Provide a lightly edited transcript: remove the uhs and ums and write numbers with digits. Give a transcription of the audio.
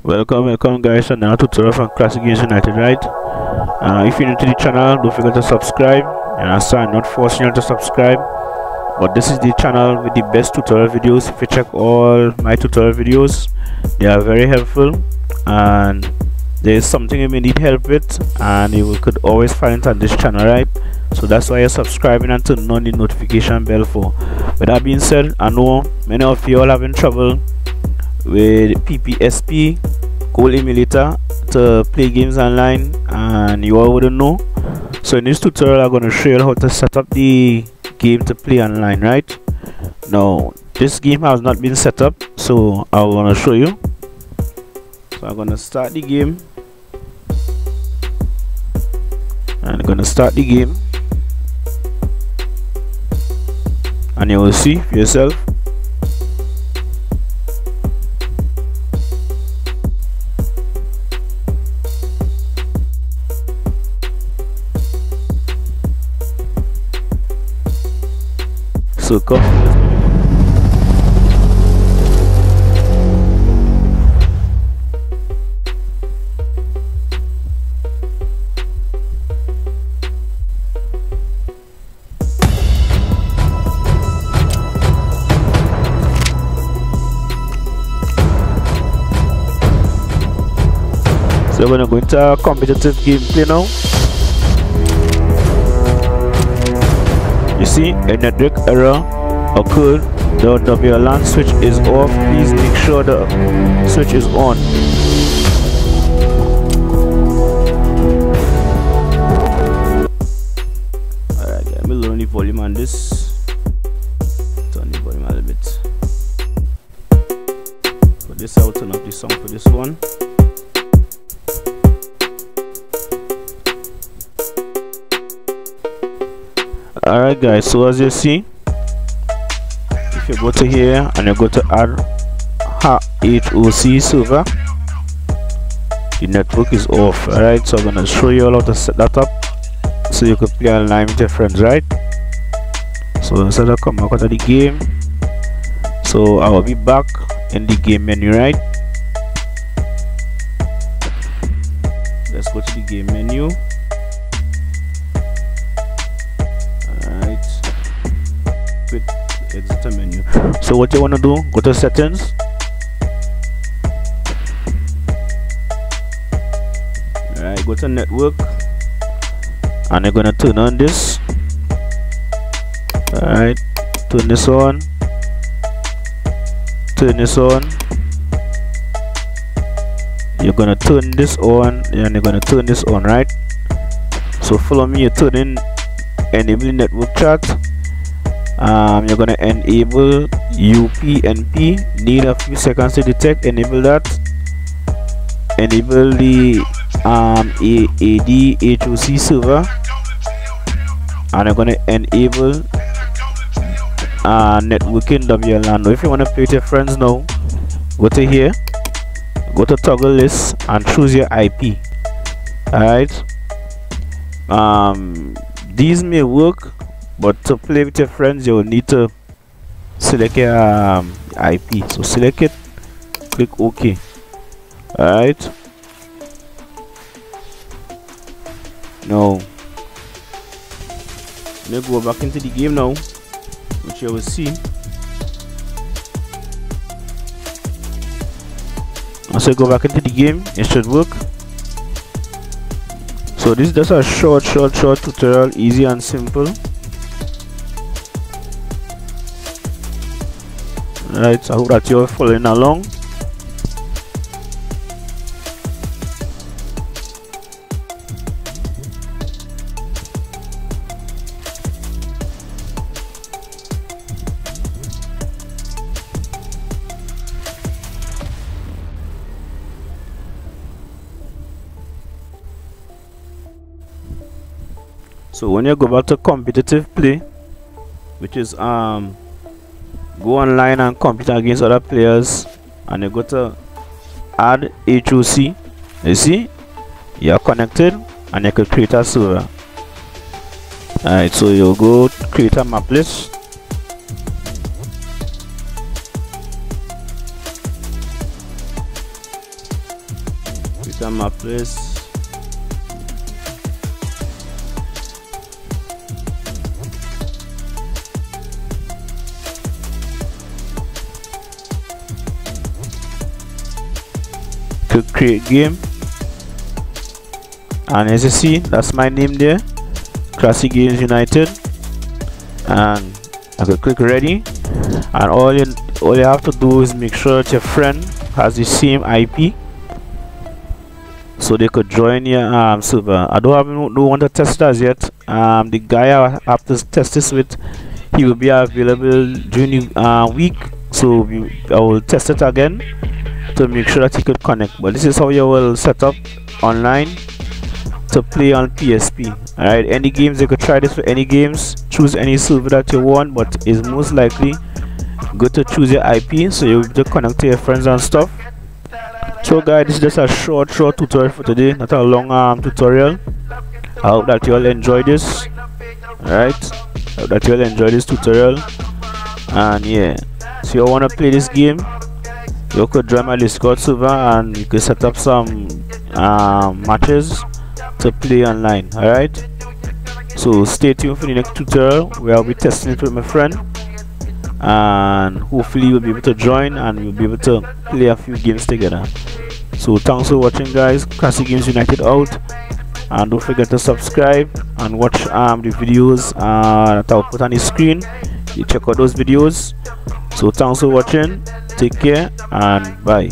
Welcome guys, and now tutorial from Classic Games United, right? If you're new to the channel, don't forget to subscribe. And I'm sorry, I'm not forcing you to subscribe, but this is the channel with the best tutorial videos. If you check all my tutorial videos, they are very helpful, and there is something you may need help with, and you could always find it on this channel, right? So that's why you're subscribing and turning on the notification bell for. With that being said, I know many of you all having trouble with PPSP Goal Emulator to play games online, and you all wouldn't know. So in this tutorial I'm going to show you how to set up the game to play online, right? Now this game has not been set up, so I want to show you. So I'm going to start the game, and I'm going to start the game, and you will see for yourself. SOCOM. So we're going to go into competitive gameplay now. You see a network error occurred. The WLAN switch is off. Please make sure the switch is on. Alright, let me lower the volume on this. Turn the volume a little bit. For this, I'll turn up the song for this one. Alright guys, so as you see, if you go to here and you go to Ad-Hoc server, the network is off. Alright, so I'm gonna show you how to set that up so you can play online with your friends, right? So instead of come back out of the game, so I will be back in the game menu, right? Let's go to the game menu. Exit the menu. So what you want to do, go to settings, alright, go to network, and you're gonna turn on this. Alright, turn this on, turn this on. You're gonna turn this on, and you're gonna turn this on, right? So follow me. You turn in enable network chat. You're gonna enable UPnP. Need a few seconds to detect. Enable that. Enable the AD-HOC server, and I'm gonna enable networking WLAN. Now if you want to play with your friends now, go to here, go to toggle list, and choose your IP. Alright, these may work, but to play with your friends you will need to select your IP. So select it, click OK. Alright, now let me go back into the game now, which you will see. Once I go back into the game, it should work. So this is just a short tutorial, easy and simple. Right, so I hope that you're following along. So when you go back to competitive play, which is go online and compete against other players, and you go to Ad-Hoc, you see you are connected and you can create a server. Alright, so you go create a map list, some map place. To create game, and as you see, that's my name there, Classic Games United, and I can click ready, and all you have to do is make sure that your friend has the same IP so they could join your server. I don't want to test it as yet. The guy I have to test this with, he will be available during the week, so I will test it again to make sure that he could connect. But this is how you will set up online to play on PSP. Alright, any games, you could try this for any games, choose any server that you want, but it's most likely good to choose your IP so you'll be able to connect to your friends and stuff. So guys, this is just a short tutorial for today, not a long tutorial. I hope that you all enjoy this. Alright, I hope that you all enjoy this tutorial. And yeah, so you want to play this game, you could join my Discord server and you could set up some matches to play online. Alright, so stay tuned for the next tutorial where I'll be testing it with my friend, and hopefully you'll be able to join and we'll be able to play a few games together. So thanks for watching guys. Classic Games United out, and don't forget to subscribe and watch the videos that I'll put on the screen. You check out those videos. So thanks for watching, take care and bye.